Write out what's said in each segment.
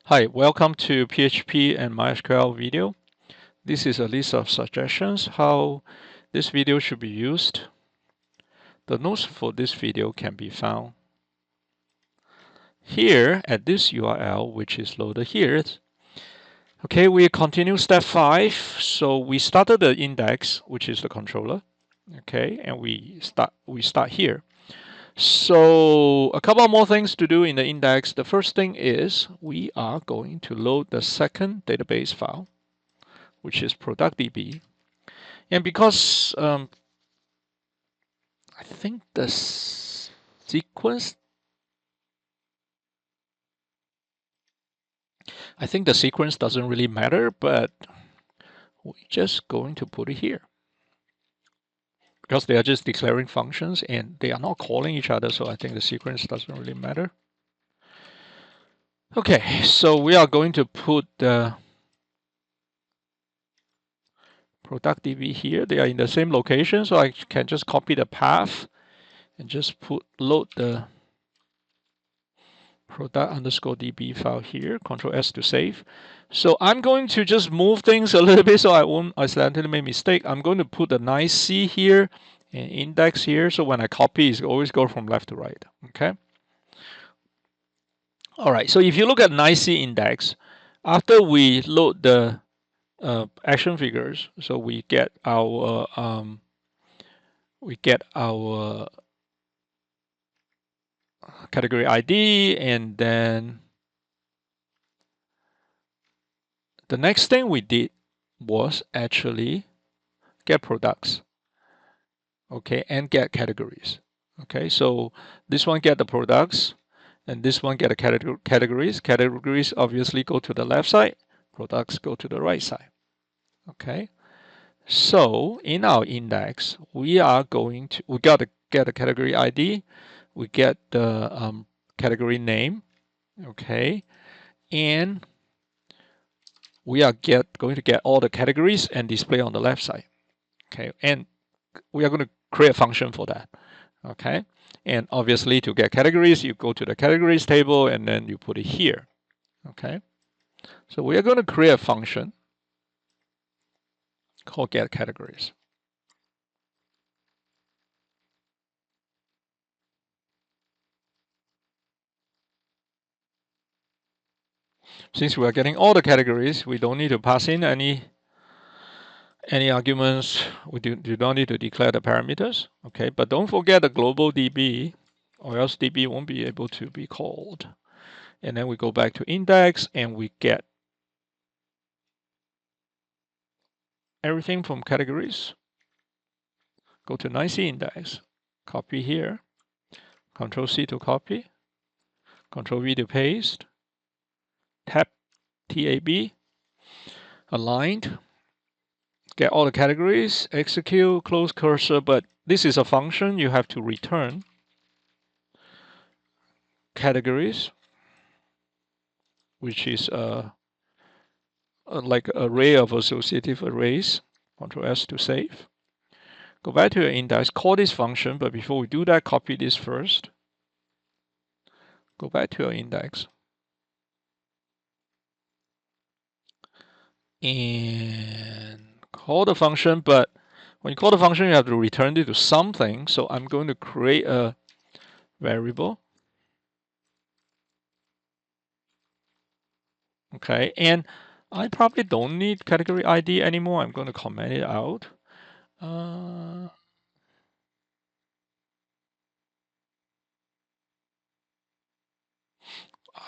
Hi, welcome to PHP and MySQL video. This is a list of suggestions how this video should be used. The notes for this video can be found here at this URL, which is loaded here. Okay, we continue step 5. So we started the index, which is the controller. Okay, and we start here. So a couple more things to do in the index. The first thing is we are going to load the second database file, which is productdb. And because I think the sequence doesn't really matter, but we're just going to put it here because they are just declaring functions and they are not calling each other. So I think the sequence doesn't really matter. Okay, so we are going to put the productdb here. They are in the same location, so I can just copy the path and just load the product_db file here, Control S to save. So I'm going to just move things a little bit so I won't accidentally make a mistake. I'm going to put a nice C here and index here, so when I copy, it always go from left to right. Okay. All right. So if you look at nice C index, after we load the action figures, so we get our category ID, and then the next thing we did was actually get products, okay, and get categories. Okay, so this one get the products, and this one get the categories. Categories obviously go to the left side, products go to the right side. Okay, so in our index, we got to get a category ID, we get the category name, okay, and we are going to get all the categories and display on the left side. Okay, and we are going to create a function for that. Okay, and obviously to get categories, you go to the categories table and then you put it here. Okay, so we are going to create a function called get categories. Since we are getting all the categories, we don't need to pass in any arguments. We do not need to declare the parameters. Okay, but don't forget the global DB, or else DB won't be able to be called. And then we go back to index and we get everything from categories. Go to nice index, copy here, Control C to copy, Control V to paste, tab tab, aligned, get all the categories, execute, close cursor, but this is a function, you have to return categories, which is like array of associative arrays. Control S to save. Go back to your index, call this function, but before we do that, copy this first. Go back to your index. And call the function, but when you call the function, you have to return it to something. So I'm going to create a variable. Okay, and I probably don't need category ID anymore. I'm going to comment it out.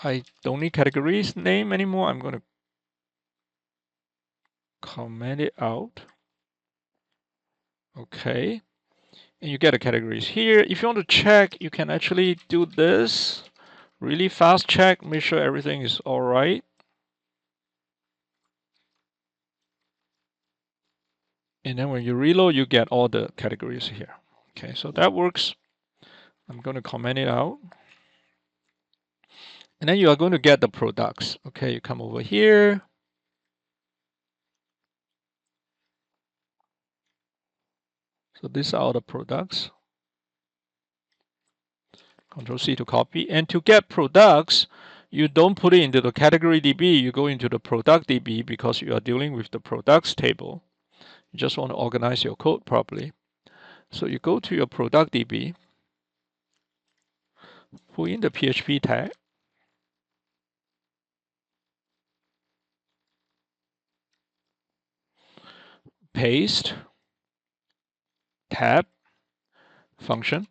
I don't need categories name anymore. I'm going to comment it out. Okay, and you get the categories here. If you want to check, you can actually do this really fast check, make sure everything is all right. And then when you reload, you get all the categories here. Okay, so that works. I'm going to comment it out. And then you are going to get the products. Okay, you come over here. So these are all the products. Control C to copy. And to get products, you don't put it into the category DB, you go into the product DB because you are dealing with the products table. You just want to organize your code properly. So you go to your product DB, put in the PHP tag, paste, tab, function,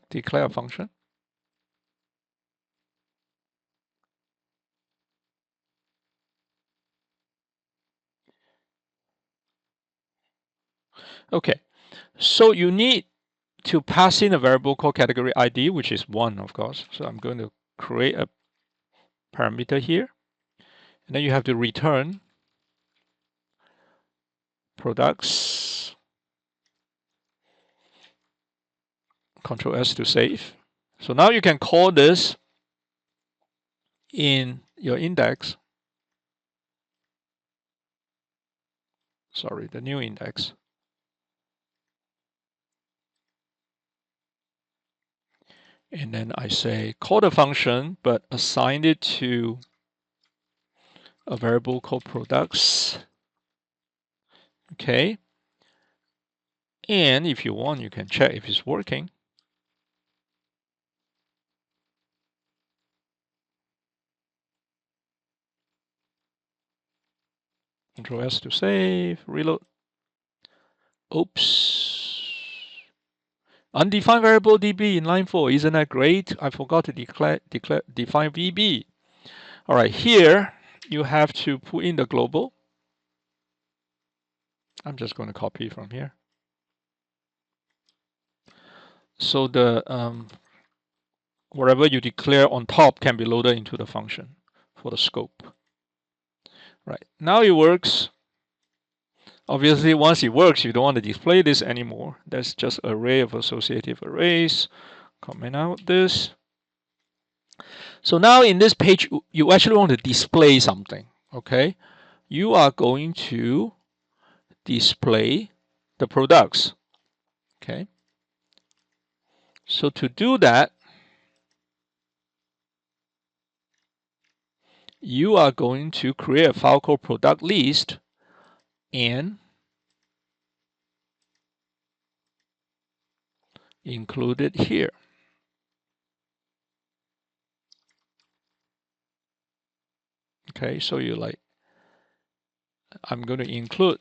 declare a function. Okay, so you need to pass in a variable called category ID, which is 1, of course. So I'm going to create a parameter here. And then you have to return products, Control S to save. So now you can call this in your index. Sorry, the new index. And then I say call the function, but assign it to a variable called products. Okay. And if you want, you can check if it's working. Control S to save, reload. Oops. Undefined variable DB in line 4. Isn't that great? I forgot to define VB. All right, here you have to put in the global. I'm just going to copy from here. So the whatever you declare on top can be loaded into the function for the scope. Right, now it works. Obviously, once it works, you don't want to display this anymore. That's just array of associative arrays. Comment out this. So now in this page, you actually want to display something, okay? You are going to display the products, okay? So to do that, you are going to create a file called product list and include it here. Okay, so you like, I'm going to include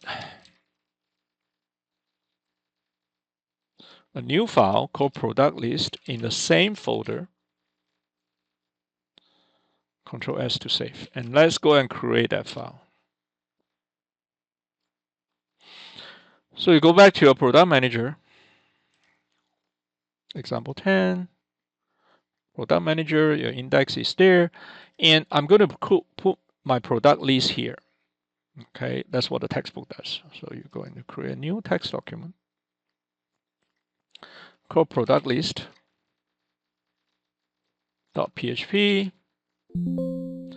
a new file called product list in the same folder. Control S to save. And let's go and create that file. So you go back to your product manager, example 10, product manager, your index is there. And I'm going to put my product list here. Okay, that's what the textbook does. So you're going to create a new text document called product list .php, and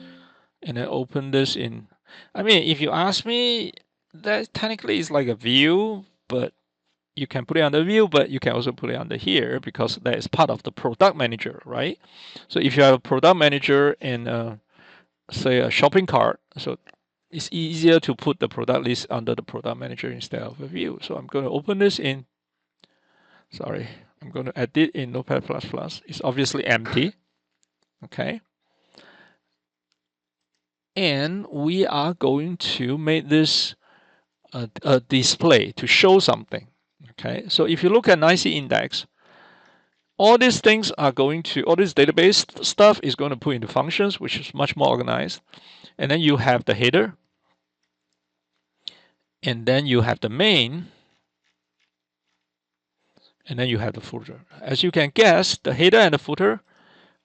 then open this in. I mean, if you ask me, that technically is like a view, but you can put it under view, but you can also put it under here because that is part of the product manager, right? So if you have a product manager and say a shopping cart, so it's easier to put the product list under the product manager instead of a view. So I'm going to open this in, sorry, I'm going to edit in Notepad++. It's obviously empty, okay? And we are going to make this a display to show something, okay? So if you look at NICE index, all these things are going to, all this database stuff is going to put into functions, which is much more organized. And then you have the header. And then you have the main. And then you have the footer. As you can guess, the header and the footer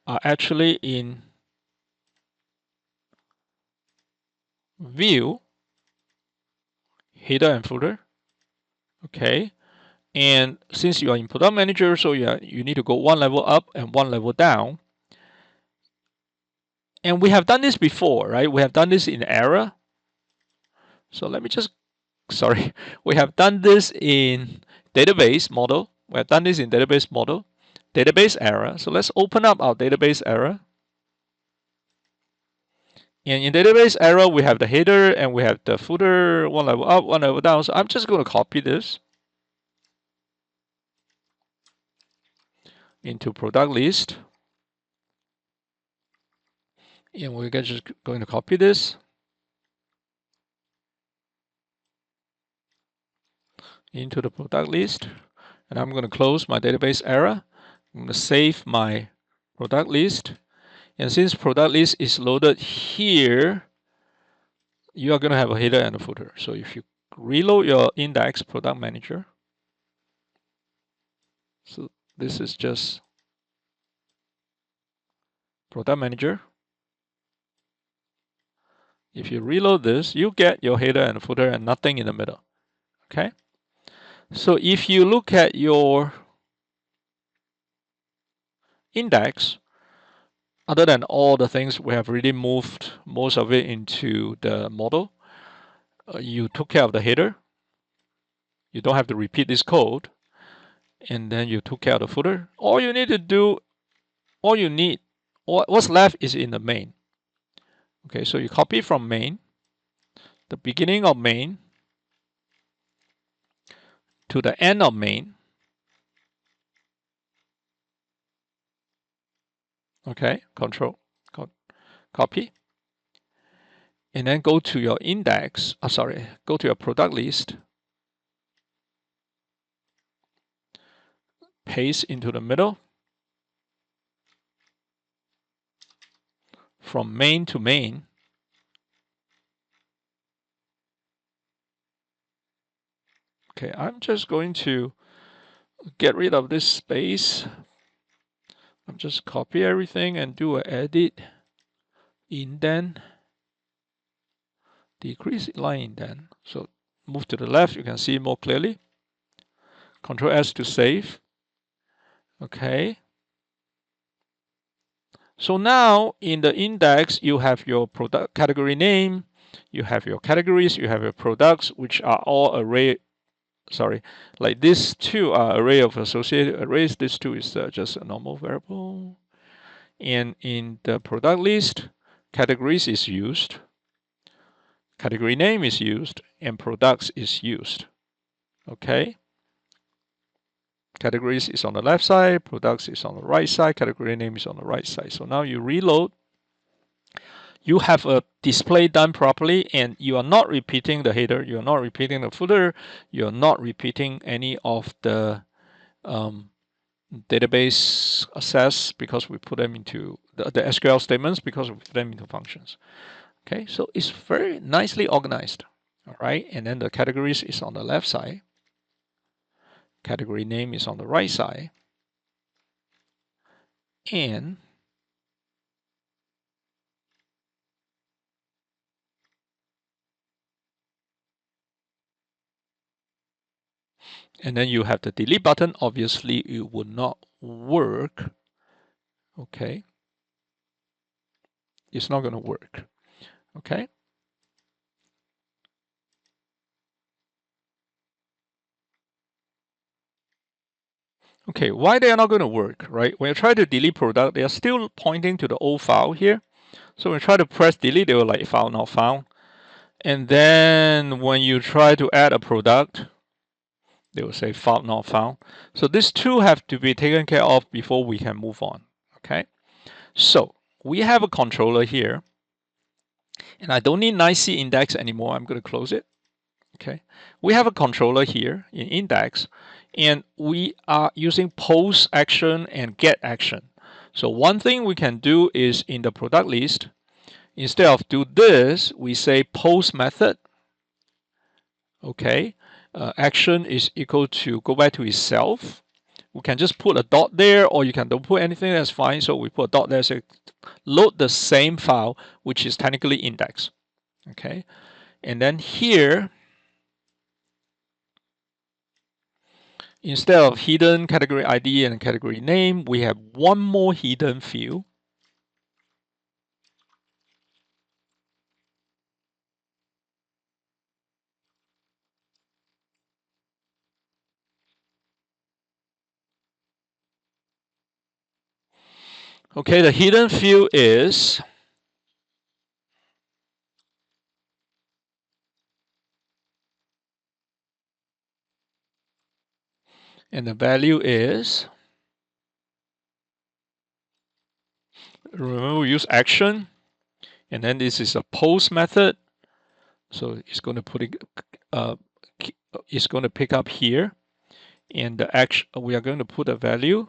are actually in view, header and footer. Okay. And since you are in product manager, so you need to go one level up and one level down. And we have done this before, right? We have done this in error. So let me just, sorry, we have done this in database model. We have done this in database model, database error. So let's open up our database error. And in database error, we have the header and we have the footer, one level up, one level down. So I'm just going to copy this into product list. And we're just going to copy this into the product list. And I'm going to close my database error. I'm going to save my product list. And since product list is loaded here, you are going to have a header and a footer. So if you reload your index product manager, so this is just product manager. If you reload this, you get your header and footer and nothing in the middle. Okay. So if you look at your index, other than all the things we have really moved most of it into the model, you took care of the header. You don't have to repeat this code. And then you took care of the footer. All you need to do, what's left is in the main. Okay, so you copy from main, the beginning of main to the end of main. Okay, control, copy. And then go to your index, go to your product list, paste into the middle, from main to main. Okay, I'm just going to get rid of this space. I'm just copy everything and do an edit, indent, decrease line indent. So move to the left, you can see more clearly. Control S to save. Okay. So now in the index, you have your product category name, you have your categories, you have your products, which are all array. Like these two are array of associated arrays. This two is just a normal variable. And in the product list, categories is used, category name is used, and products is used. Okay. Categories is on the left side, products is on the right side, category name is on the right side. So now you reload, you have a display done properly, and you are not repeating the header, you're not repeating the footer, you're not repeating any of the database access because we put them into the SQL statements because we put them into functions. Okay, so it's very nicely organized. All right, and then the categories is on the left side, category name is on the right side, and then you have the delete button. Obviously, it would not work. Okay, it's not going to work. Okay. Okay, why they are not going to work, right? When you try to delete product, they are still pointing to the old file here. So when you try to press delete, they will like file not found. And then when you try to add a product, they will say file not found. So these two have to be taken care of before we can move on. Okay. So we have a controller here, and I don't need 9C index anymore. I'm going to close it. Okay. We have a controller here in index, and we are using post action and get action. So one thing we can do is in the product list, instead of do this, we say post method. Okay. Action is equal to go back to itself. We can just put a dot there, or you can don't put anything, that's fine. So we put a dot there, so load the same file, which is technically index. Okay. And then here, instead of hidden category ID and category name, we have one more hidden field. Okay, the hidden field is and the value is, remember we use action, and then this is a post method. So it's going to put it, it's going to pick up here, and the action, we are going to put a value.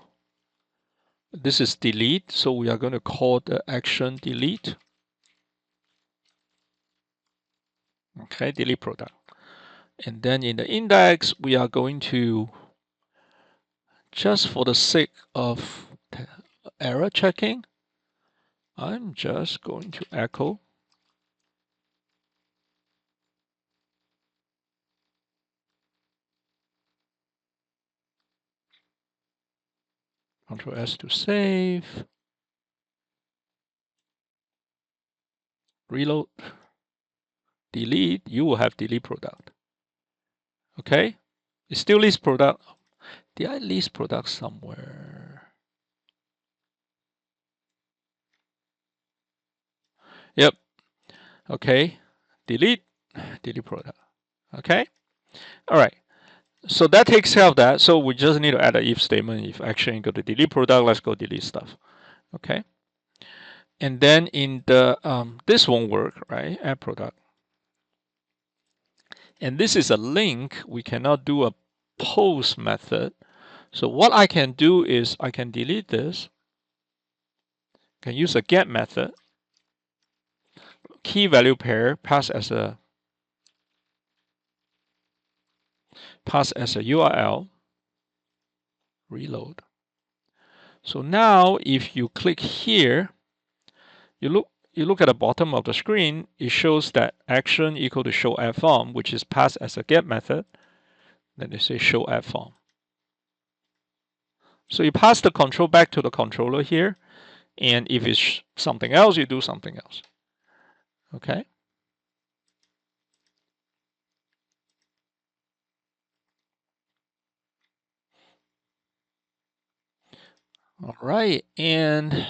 This is delete, so we are going to call the action delete. Okay, delete product. And then in the index, we are going to, just for the sake of error checking, I'm just going to echo Ctrl S to save, reload, delete. You will have delete product. Okay, it still lists product. Did I list product somewhere? Yep. Okay, delete product. Okay, all right. So that takes care of that. So we just need to add an if statement. If action equal to delete product, let's go delete stuff. Okay. And then in the this won't work, right? Add product. And this is a link. We cannot do a post method. So what I can do is I can delete this. Can use a get method. Key value pair pass as a URL. Reload. So now if you click here, you look at the bottom of the screen, it shows that action equal to show add form, which is passed as a get method. Then they say show add form. So you pass the control back to the controller here, and if it's something else, you do something else. Okay. All right, and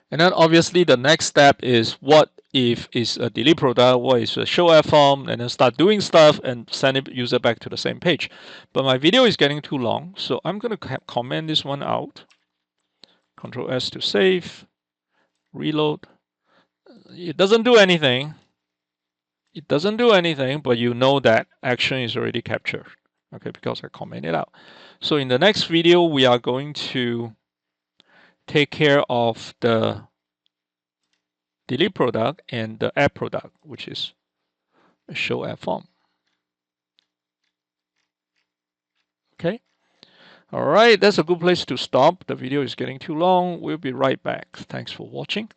then obviously the next step is what if it's a delete product, what is a show add form, and then start doing stuff and send it user back to the same page. But my video is getting too long, so I'm going to comment this one out. Control S to save, reload. It doesn't do anything. It doesn't do anything, but you know that action is already captured. Okay, because I commented out. So in the next video, we are going to take care of the delete product and the add product, which is show add form. Okay. All right, that's a good place to stop. The video is getting too long. We'll be right back. Thanks for watching.